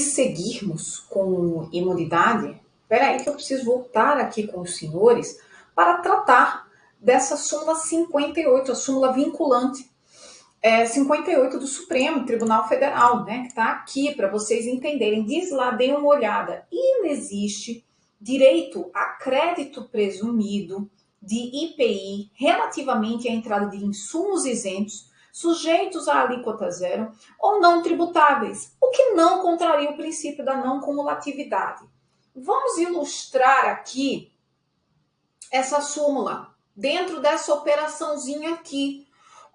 seguirmos com imunidade, peraí que eu preciso voltar aqui com os senhores para tratar dessa súmula 58, a súmula vinculante 58 do Supremo Tribunal Federal, né, que está aqui para vocês entenderem. Diz lá, deem uma olhada. Inexiste direito a crédito presumido de IPI relativamente à entrada de insumos isentos, sujeitos à alíquota zero ou não tributáveis, o que não contraria o princípio da não cumulatividade. Vamos ilustrar aqui essa súmula dentro dessa operaçãozinha aqui.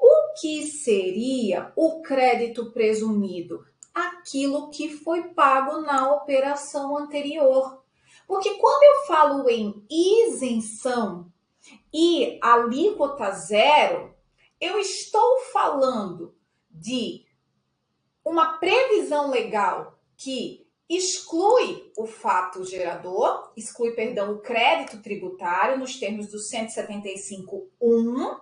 O que seria o crédito presumido? Aquilo que foi pago na operação anterior. Porque quando eu falo em isenção e alíquota zero, eu estou falando de uma previsão legal que exclui o fato gerador, o crédito tributário nos termos do 175.1.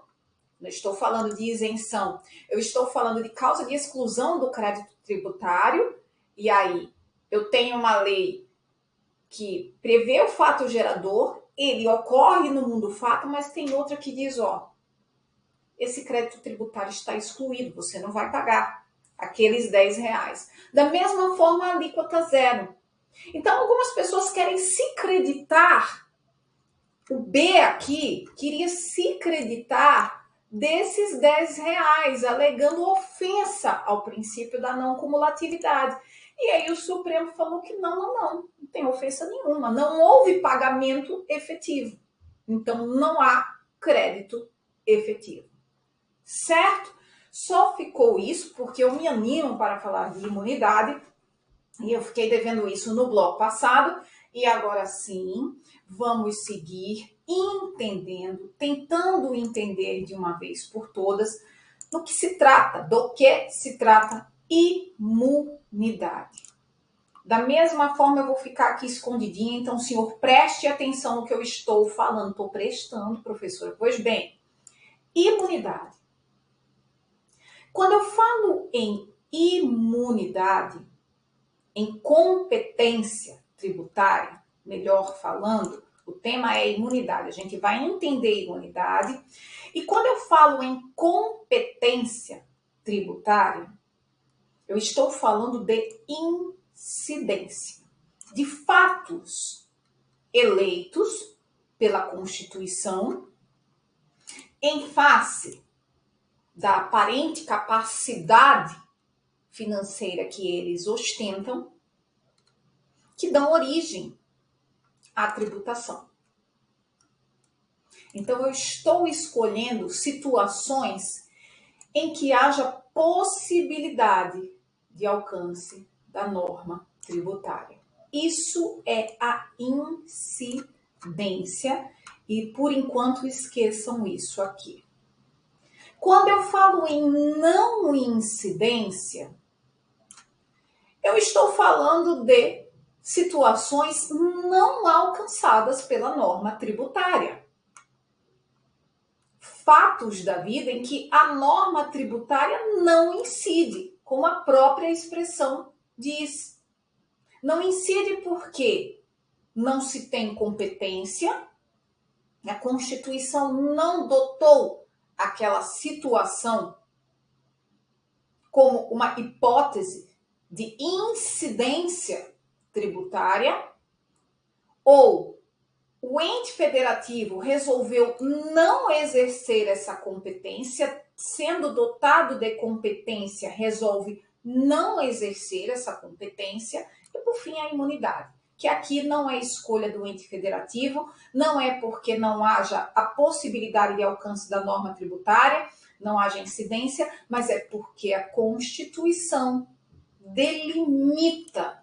Não estou falando de isenção, eu estou falando de causa de exclusão do crédito tributário. E aí, eu tenho uma lei que prevê o fato gerador, ele ocorre no mundo fato, mas tem outra que diz, esse crédito tributário está excluído, você não vai pagar aqueles R$10. Da mesma forma, a alíquota zero. Então, algumas pessoas querem se creditar, o B aqui queria se creditar desses R$10, alegando ofensa ao princípio da não cumulatividade. E aí o Supremo falou que não tem ofensa nenhuma, não houve pagamento efetivo. Então não há crédito efetivo. Certo? Só ficou isso porque eu me animo para falar de imunidade e eu fiquei devendo isso no bloco passado e agora sim vamos seguir entendendo, tentando entender de uma vez por todas do que se trata imunidade. Da mesma forma eu vou ficar aqui escondidinha, então senhor preste atenção no que eu estou falando. Estou prestando, professora. Pois bem, imunidade. Quando eu falo em imunidade, em competência tributária, melhor falando, o tema é imunidade. A gente vai entender imunidade. E quando eu falo em competência tributária, eu estou falando de incidência, de fatos eleitos pela Constituição em face da aparente capacidade financeira que eles ostentam, que dão origem à tributação. Então, eu estou escolhendo situações em que haja possibilidade de alcance da norma tributária. Isso é a incidência e, por enquanto, esqueçam isso aqui. Quando eu falo em não incidência, eu estou falando de situações não alcançadas pela norma tributária. Fatos da vida em que a norma tributária não incide, como a própria expressão diz. Não incide porque não se tem competência, a Constituição não dotou aquela situação como uma hipótese de incidência tributária, ou o ente federativo resolveu não exercer essa competência, sendo dotado de competência, resolve não exercer essa competência, e por fim a imunidade, que aqui não é escolha do ente federativo, não é porque não haja a possibilidade de alcance da norma tributária, não haja incidência, mas é porque a Constituição delimita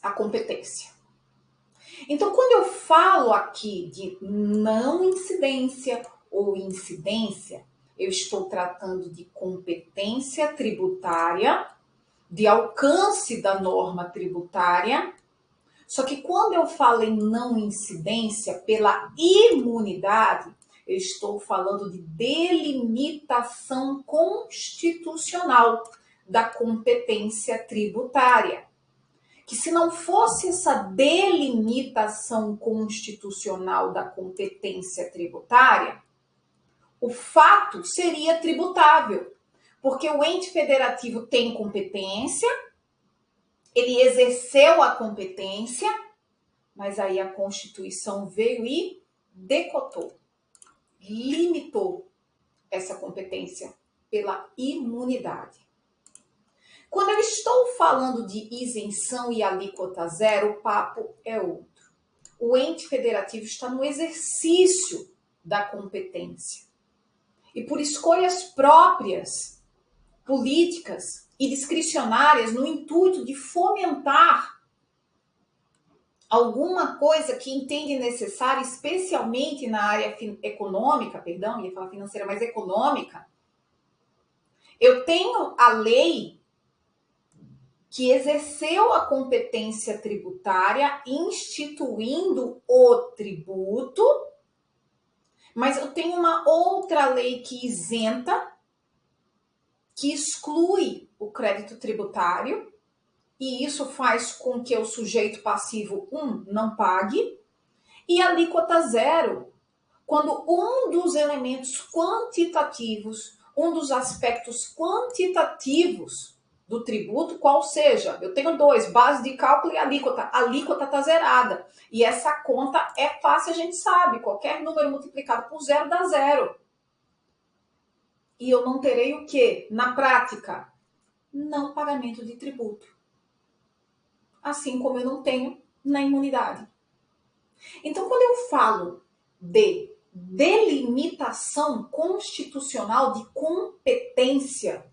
a competência. Então, quando eu falo aqui de não incidência ou incidência, eu estou tratando de competência tributária, de alcance da norma tributária. Só que quando eu falo em não incidência pela imunidade, Eu estou falando de delimitação constitucional da competência tributária. Que se não fosse essa delimitação constitucional da competência tributária, o fato seria tributável, porque o ente federativo tem competência, ele exerceu a competência, mas aí a Constituição veio e decotou, limitou essa competência pela imunidade. Quando eu estou falando de isenção e alíquota zero, o papo é outro. O ente federativo está no exercício da competência. E por escolhas próprias, políticas e discricionárias, no intuito de fomentar alguma coisa que entende necessária, especialmente na área econômica, ia falar financeira, mas econômica, eu tenho a lei que exerceu a competência tributária, instituindo o tributo, mas eu tenho uma outra lei que isenta, que exclui o crédito tributário, e isso faz com que o sujeito passivo, não pague, e a alíquota zero, quando um dos elementos quantitativos, um dos aspectos quantitativos do tributo, qual seja, eu tenho dois, base de cálculo e alíquota. A alíquota está zerada. E essa conta é fácil, a gente sabe. Qualquer número multiplicado por zero dá zero. E eu não terei o quê? Na prática, não pagamento de tributo. Assim como eu não tenho na imunidade. Então, quando eu falo de delimitação constitucional de competência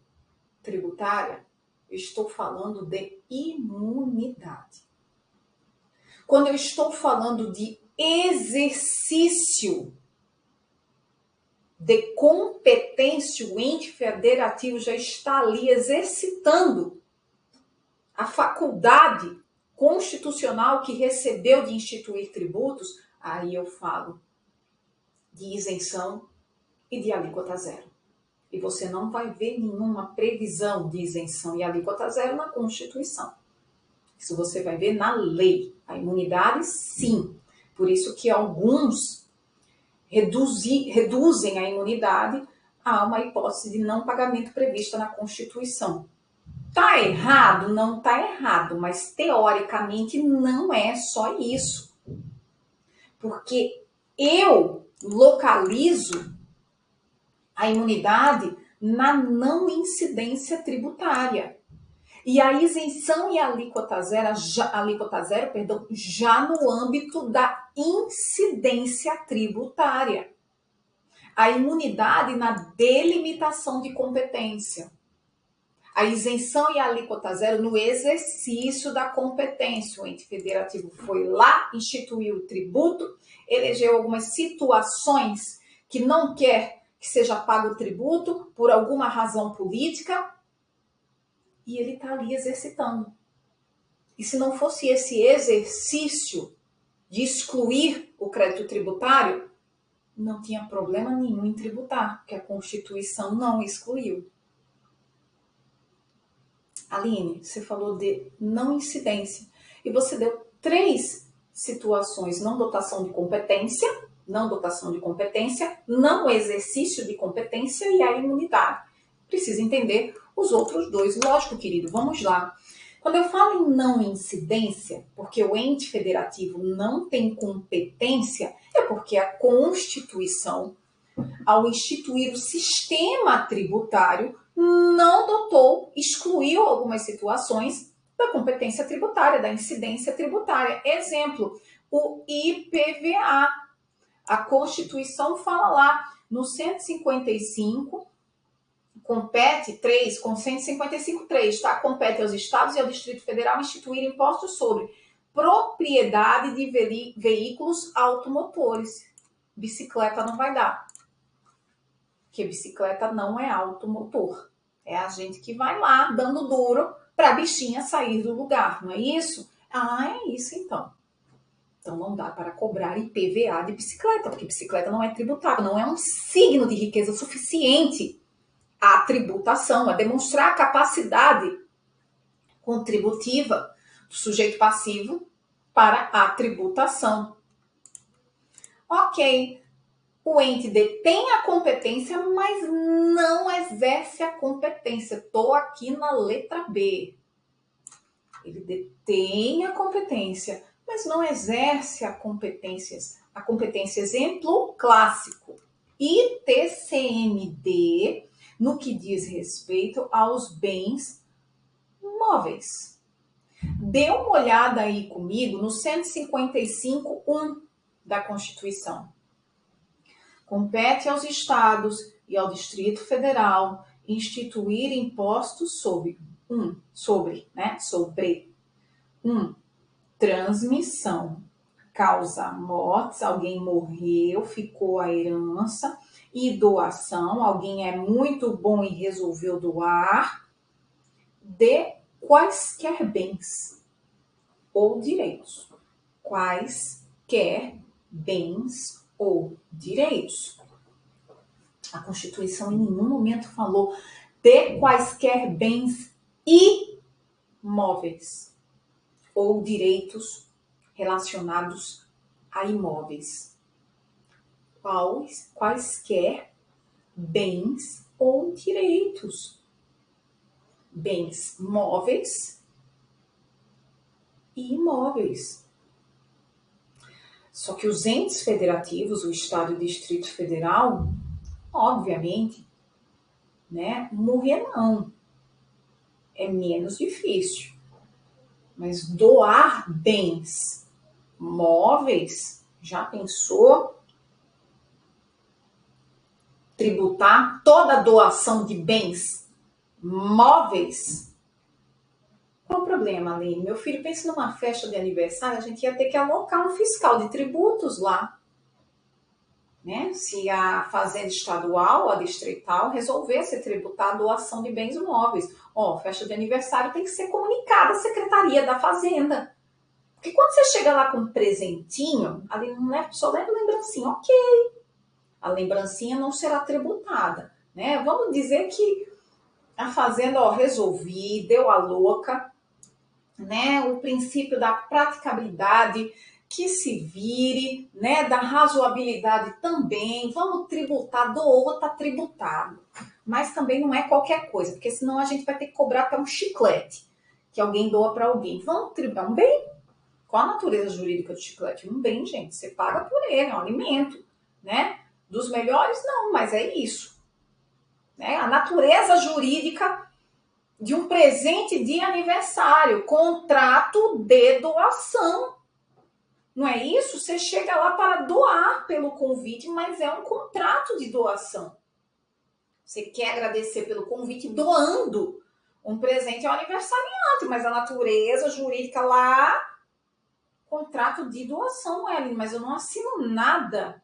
tributária, eu estou falando de imunidade. Quando eu estou falando de exercício de competência, o ente federativo já está ali exercitando a faculdade constitucional que recebeu de instituir tributos, aí eu falo de isenção e de alíquota zero. E você não vai ver nenhuma previsão de isenção e alíquota zero na Constituição. Isso você vai ver na lei. A imunidade, sim. Por isso que alguns reduzem a imunidade a uma hipótese de não pagamento prevista na Constituição. Tá errado? Não tá errado, mas teoricamente não é só isso. Porque eu localizo a imunidade na não incidência tributária. E a isenção e a alíquota zero, já no âmbito da incidência tributária. A imunidade na delimitação de competência. A isenção e a alíquota zero no exercício da competência. O ente federativo foi lá, instituiu o tributo, elegeu algumas situações que não quer que seja pago o tributo por alguma razão política, e ele está ali exercitando. E se não fosse esse exercício de excluir o crédito tributário, não tinha problema nenhum em tributar, porque a Constituição não excluiu. Aline, você falou de não incidência, e você deu 3 situações: não dotação de competência, não exercício de competência e a imunidade. Precisa entender os outros 2. Lógico, querido, vamos lá. Quando eu falo em não incidência, porque o ente federativo não tem competência, é porque a Constituição, ao instituir o sistema tributário, não dotou, excluiu algumas situações da competência tributária, da incidência tributária. Exemplo, o IPVA. A Constituição fala lá no 155, compete 3, com 155.3, tá? Compete aos estados e ao Distrito Federal instituir impostos sobre propriedade de veículos automotores. Bicicleta não vai dar, porque bicicleta não é automotor. É a gente que vai lá dando duro para a bichinha sair do lugar, não é isso? Ah, é isso então. Então não dá para cobrar IPVA de bicicleta, porque bicicleta não é tributável, não é um signo de riqueza suficiente a tributação, a demonstrar a capacidade contributiva do sujeito passivo para a tributação. Ok, o ente detém a competência, mas não exerce a competência. Estou aqui na letra B. Ele detém a competência, mas não exerce a competência. A competência, exemplo clássico, ITCMD, no que diz respeito aos bens móveis. Dê uma olhada aí comigo no 155.1 da Constituição. Compete aos estados e ao Distrito Federal instituir impostos sobre transmissão, causa mortes, alguém morreu, ficou a herança, e doação, alguém é muito bom e resolveu doar, de quaisquer bens ou direitos. Quaisquer bens ou direitos. A Constituição em nenhum momento falou de quaisquer bens imóveis ou direitos relacionados a imóveis. Quaisquer bens ou direitos. Bens móveis e imóveis. Só que os entes federativos, o Estado e o Distrito Federal, obviamente, né, morrer não. É menos difícil. Mas doar bens móveis, já pensou? Tributar toda doação de bens móveis? Qual o problema, Aline? Meu filho, pensa numa festa de aniversário, a gente ia ter que alocar um fiscal de tributos lá. Né? Se a fazenda estadual, a distrital, resolvesse tributar a doação de bens móveis. Festa de aniversário tem que ser comunicada à Secretaria da Fazenda. Porque quando você chega lá com um presentinho, ali só leva lembrancinha, ok. A lembrancinha não será tributada. Né? Vamos dizer que a Fazenda resolvi, deu a louca, né? O princípio da praticabilidade, que se vire, né? Da razoabilidade também. Vamos tributar, doou, tá tributado. Mas também não é qualquer coisa, porque senão a gente vai ter que cobrar até um chiclete que alguém doa para alguém. Vamos tributar um bem? Qual a natureza jurídica do chiclete? Um bem, gente. Você paga por ele, é um alimento, né? Dos melhores, não, mas é isso. Né? A natureza jurídica de um presente de aniversário, contrato de doação. Não é isso? Você chega lá para doar pelo convite, mas é um contrato de doação. Você quer agradecer pelo convite doando um presente ao aniversariante, mas a natureza jurídica lá, contrato de doação, Ellen, mas eu não assino nada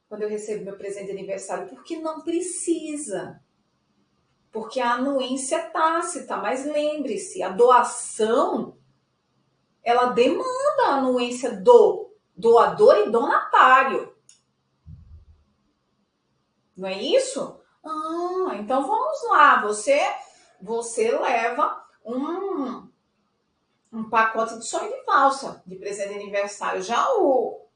quando eu recebo meu presente de aniversário, porque não precisa. Porque a anuência é tácita, mas lembre-se, a doação, ela demanda a anuência do doador e donatário. Não é isso? Então vamos lá, você leva um pacote de sonho de valsa de presente de aniversário. Já o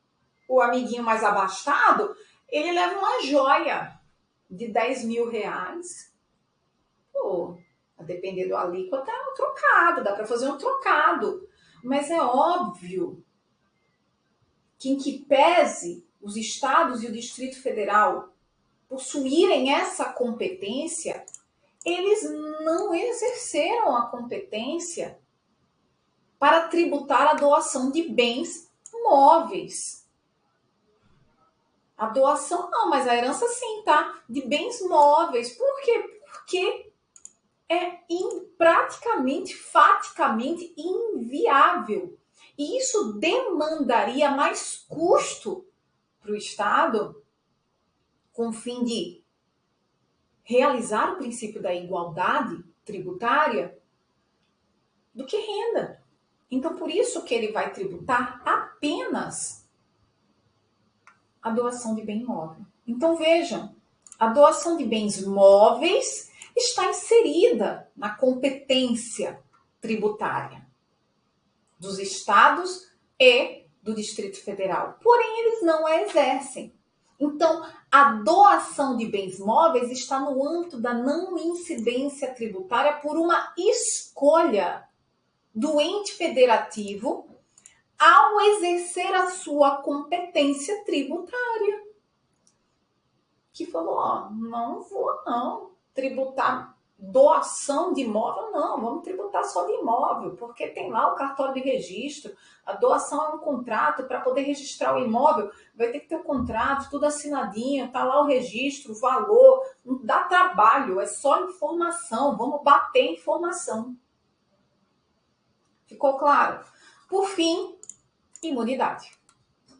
amiguinho mais abastado, ele leva uma joia de 10 mil reais. Pô, a depender do alíquota, é um trocado, dá para fazer um trocado. Mas é óbvio que em que pese os estados e o Distrito Federal possuírem essa competência, eles não exerceram a competência para tributar a doação de bens móveis. A doação não, mas a herança sim, tá? De bens móveis. Por quê? Porque é praticamente, faticamente inviável. E isso demandaria mais custo para o Estado, com o fim de realizar o princípio da igualdade tributária, do que renda. Então, por isso que ele vai tributar apenas a doação de bem imóvel. Então, vejam, a doação de bens móveis está inserida na competência tributária dos estados e do Distrito Federal. Porém, eles não a exercem. Então, a doação de bens móveis está no âmbito da não incidência tributária por uma escolha do ente federativo ao exercer a sua competência tributária. Que falou, ó, não vou não tributar doação de imóvel, não, vamos tributar só de imóvel, porque tem lá o cartório de registro, a doação é um contrato, para poder registrar o imóvel, vai ter que ter o contrato, tudo assinadinho, tá lá o registro, o valor, não dá trabalho, é só informação, vamos bater informação. Ficou claro? Por fim, imunidade.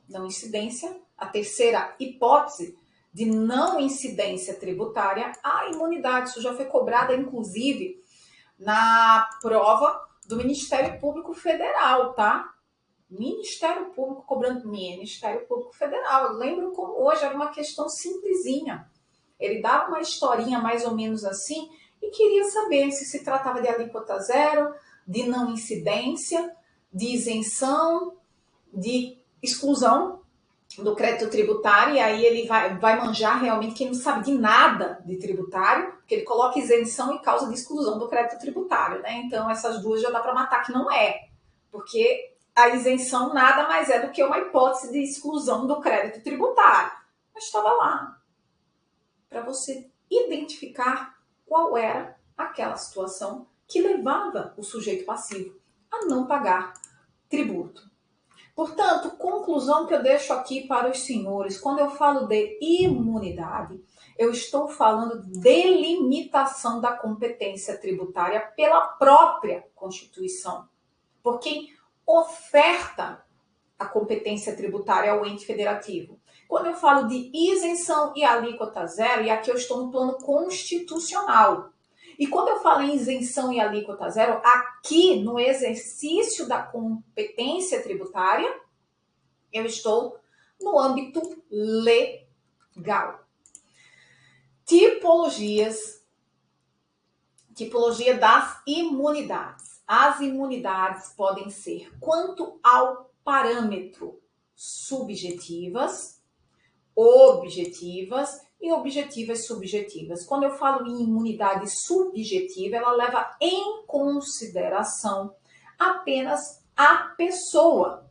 Não incidência, a terceira hipótese de não incidência tributária, a imunidade. Isso já foi cobrada, inclusive, na prova do Ministério Público Federal, tá? Ministério Público cobrando Ministério Público Federal. Eu lembro como hoje era uma questão simplesinha. Ele dava uma historinha mais ou menos assim e queria saber se se tratava de alíquota zero, de não incidência, de isenção, de exclusão do crédito tributário, e aí ele vai manjar realmente quem não sabe de nada de tributário, porque ele coloca isenção e causa de exclusão do crédito tributário, né? Então essas duas já dá para matar que não é, porque a isenção nada mais é do que uma hipótese de exclusão do crédito tributário. Mas estava lá para você identificar qual era aquela situação que levava o sujeito passivo a não pagar tributo. Portanto, conclusão que eu deixo aqui para os senhores, quando eu falo de imunidade, eu estou falando de delimitação da competência tributária pela própria Constituição. Por quem oferta a competência tributária ao ente federativo. Quando eu falo de isenção e alíquota zero, e aqui eu estou no plano constitucional. E quando eu falo em isenção e alíquota zero, aqui no exercício da competência tributária, eu estou no âmbito legal. Tipologia das imunidades. As imunidades podem ser, quanto ao parâmetro, subjetivas, objetivas e objetivas subjetivas. Quando eu falo em imunidade subjetiva, ela leva em consideração apenas a pessoa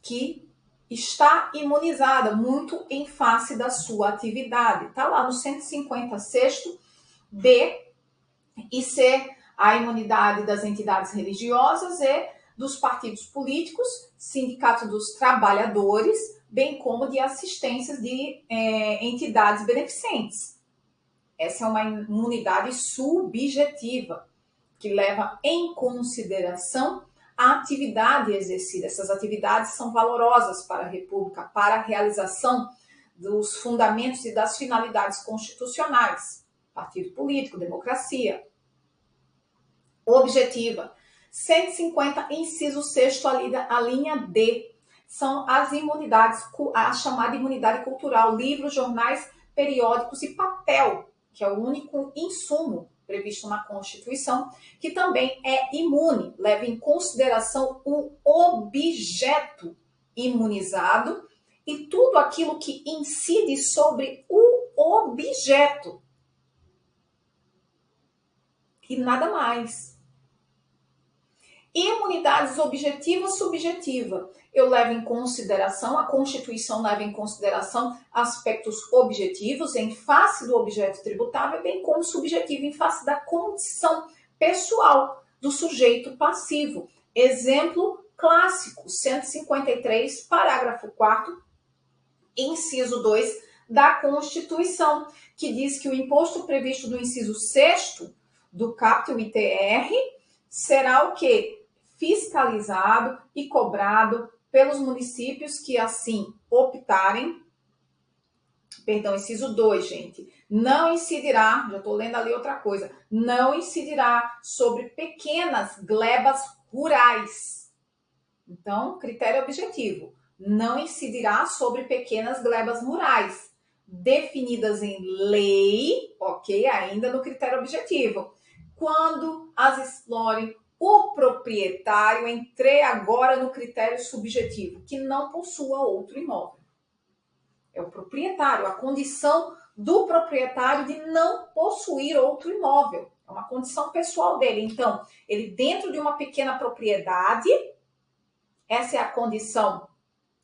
que está imunizada, muito em face da sua atividade. Está lá no 156 B e C, a imunidade das entidades religiosas e dos partidos políticos, sindicato dos trabalhadores, bem como de assistências de entidades beneficentes. Essa é uma imunidade subjetiva, que leva em consideração a atividade exercida. Essas atividades são valorosas para a República, para a realização dos fundamentos e das finalidades constitucionais. Partido político, democracia. Objetiva. 150, inciso 6º, a linha D. São as imunidades, a chamada imunidade cultural, livros, jornais, periódicos e papel, que é o único insumo previsto na Constituição, que também é imune, leva em consideração o objeto imunizado e tudo aquilo que incide sobre o objeto. E nada mais. Imunidades objetiva, subjetiva. Eu levo em consideração, a Constituição leva em consideração aspectos objetivos em face do objeto tributável, bem como subjetivo em face da condição pessoal do sujeito passivo. Exemplo clássico, 153, parágrafo 4º, inciso 2 da Constituição, que diz que o imposto previsto do inciso 6º do caput, o ITR, será o quê? Fiscalizado e cobrado pelos municípios que assim optarem. Perdão, inciso 2, gente. Não incidirá, já estou lendo ali outra coisa, não incidirá sobre pequenas glebas rurais. Então, critério objetivo, não incidirá sobre pequenas glebas rurais, definidas em lei, ok, ainda no critério objetivo, quando as explore o proprietário. Entrei agora no critério subjetivo, que não possua outro imóvel. É o proprietário, a condição do proprietário de não possuir outro imóvel. É uma condição pessoal dele. Então, ele dentro de uma pequena propriedade, essa é a condição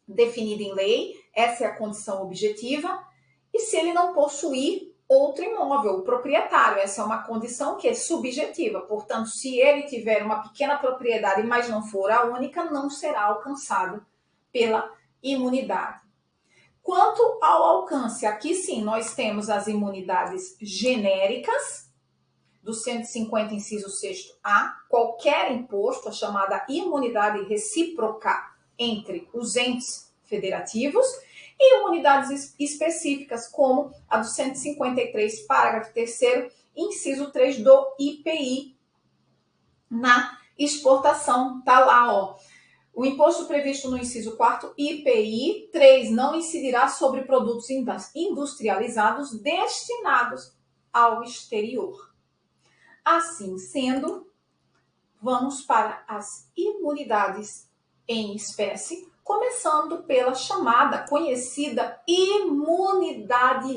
definida em lei, essa é a condição objetiva, e se ele não possuir outro imóvel, o proprietário, essa é uma condição que é subjetiva. Portanto, se ele tiver uma pequena propriedade, mas não for a única, não será alcançado pela imunidade. Quanto ao alcance, aqui sim nós temos as imunidades genéricas, do 150, inciso 6º-A, qualquer imposto, a chamada imunidade recíproca entre os entes federativos, e imunidades específicas, como a do 153, parágrafo 3º, inciso 3 do IPI, na exportação. Tá lá, ó. O imposto previsto no inciso 4º, IPI 3, não incidirá sobre produtos industrializados destinados ao exterior. Assim sendo, vamos para as imunidades em espécie, começando pela chamada, conhecida imunidade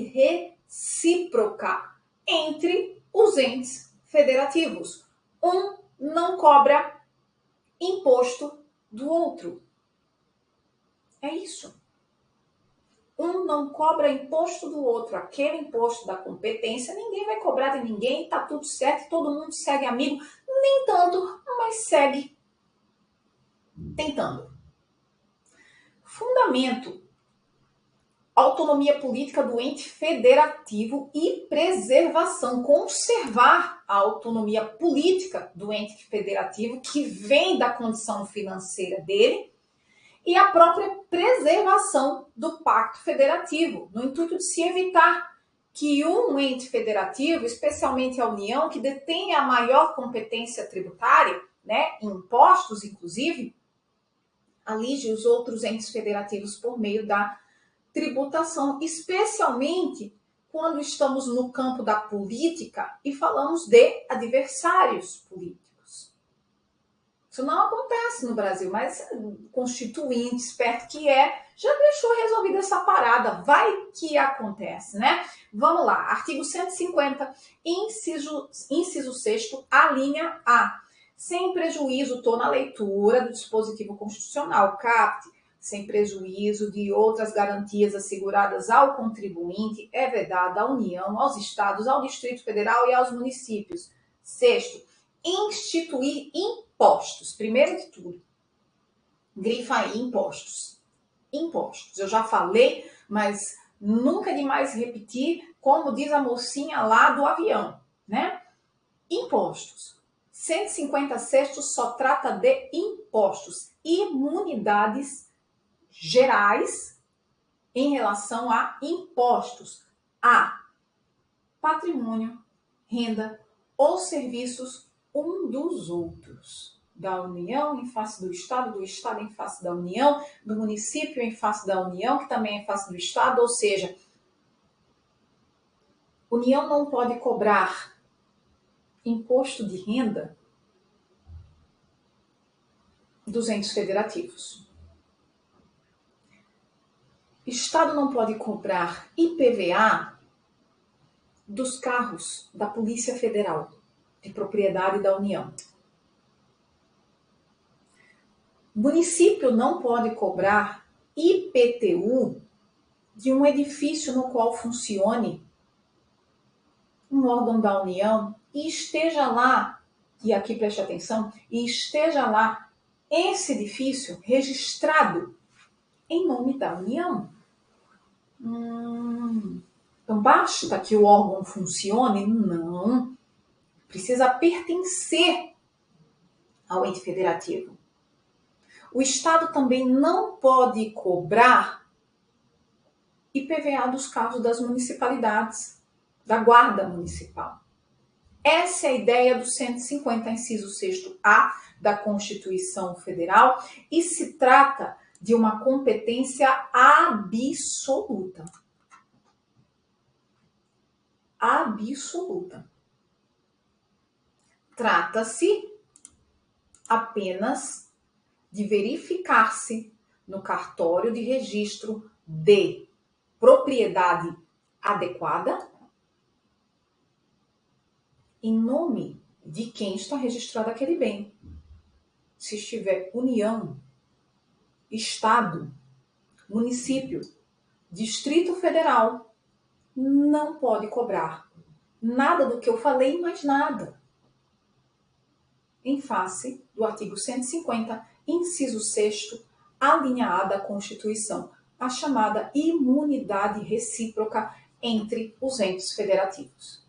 recíproca entre os entes federativos. Um não cobra imposto do outro. É isso. Um não cobra imposto do outro. Aquele imposto da competência, ninguém vai cobrar de ninguém, tá tudo certo, todo mundo segue amigo. Nem tanto, mas segue tentando. Fundamento: autonomia política do ente federativo e preservação. Conservar a autonomia política do ente federativo, que vem da condição financeira dele, e a própria preservação do pacto federativo, no intuito de se evitar que um ente federativo, especialmente a União, que detém a maior competência tributária, né, impostos inclusive, alige os outros entes federativos por meio da tributação, especialmente quando estamos no campo da política e falamos de adversários políticos. Isso não acontece no Brasil, mas o constituinte, esperto que é, já deixou resolvida essa parada. Vai que acontece, né? Vamos lá. Artigo 150, inciso 6º, a linha A. Sem prejuízo, estou na leitura do dispositivo constitucional, capte, sem prejuízo de outras garantias asseguradas ao contribuinte, é vedada à União, aos estados, ao Distrito Federal e aos municípios. 6º, instituir impostos. Primeiro de tudo, grifa aí impostos. Impostos. Eu já falei, mas nunca é demais repetir, como diz a mocinha lá do avião, né? Impostos. 150 só trata de impostos, imunidades gerais em relação a impostos a patrimônio, renda ou serviços um dos outros, da União em face do Estado em face da União, do município em face da União, que também é em face do Estado, ou seja, União não pode cobrar imposto de renda dos entes federativos. Estado não pode cobrar IPVA dos carros da Polícia Federal, de propriedade da União. Município não pode cobrar IPTU de um edifício no qual funcione um órgão da União e esteja lá, e aqui preste atenção, e esteja lá esse edifício registrado em nome da União. Então basta que o órgão funcione? Não. Precisa pertencer ao ente federativo. O Estado também não pode cobrar IPVA dos carros das municipalidades, da guarda municipal. Essa é a ideia do 150, inciso 6º-A da Constituição Federal, e se trata de uma competência absoluta. Absoluta. Trata-se apenas de verificar-se no cartório de registro de propriedade adequada em nome de quem está registrado aquele bem. Se estiver União, Estado, município, Distrito Federal, não pode cobrar nada do que eu falei, mais nada. Em face do artigo 150, inciso 6º, a linha A da Constituição, a chamada imunidade recíproca entre os entes federativos.